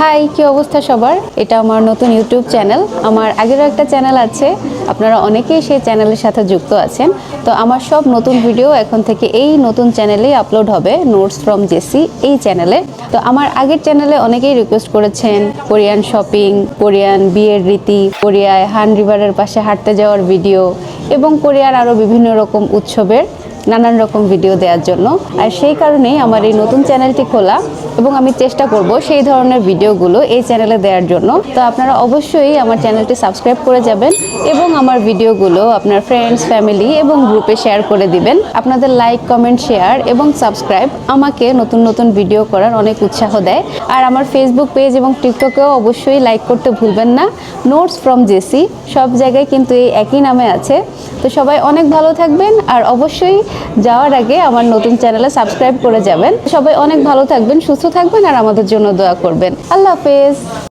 High, কি অবস্থা সবার? এটা আমার নতুন ইউটিউব চ্যানেল। আমার আগেরও একটা চ্যানেল আছে, আপনারা অনেকেই সেই চ্যানেলের সাথে যুক্ত আছেন। তো আমার সব নতুন ভিডিও এখন থেকে এই নতুন চ্যানেলেই আপলোড হবে, নোটস ফ্রম জেসি এই চ্যানেলে। তো আমার আগের চ্যানেলে অনেকেই রিকোয়েস্ট করেছেন কোরিয়ান শপিং, কোরিয়ান বিয়ের রীতি, কোরিয়ায় হান রিভারের পাশে হাঁটতে যাওয়ার ভিডিও এবং কোরিয়ার আরও বিভিন্ন রকম উৎসবের নানান রকম ভিডিও দেওয়ার জন্য। আর সেই কারণেই আমার এই নতুন চ্যানেলটি খোলা এবং আমি চেষ্টা করব সেই ধরনের ভিডিওগুলো এই চ্যানেলে দেওয়ার জন্য। তো আপনারা অবশ্যই আমার চ্যানেলটি সাবস্ক্রাইব করে যাবেন এবং আমার ভিডিওগুলো আপনার ফ্রেন্ডস, ফ্যামিলি এবং গ্রুপে শেয়ার করে দিবেন। আপনাদের লাইক, কমেন্ট, শেয়ার এবং সাবস্ক্রাইব আমাকে নতুন নতুন ভিডিও করার অনেক উৎসাহ দেয়। আর আমার ফেসবুক পেজ এবং টিকটকেও অবশ্যই লাইক করতে ভুলবেন না, নোটস ফ্রম জেসি। সব জায়গায় কিন্তু এই একই নামে আছে। তো সবাই অনেক ভালো থাকবেন আর অবশ্যই যাওয়ার আগে আমার নতুন চ্যানেলে সাবস্ক্রাইব করে যাবেন। সবাই অনেক ভালো থাকবেন, সুস্থ থাকবেন আর আমাদের জন্য দোয়া করবেন। আল্লাহ হাফেজ।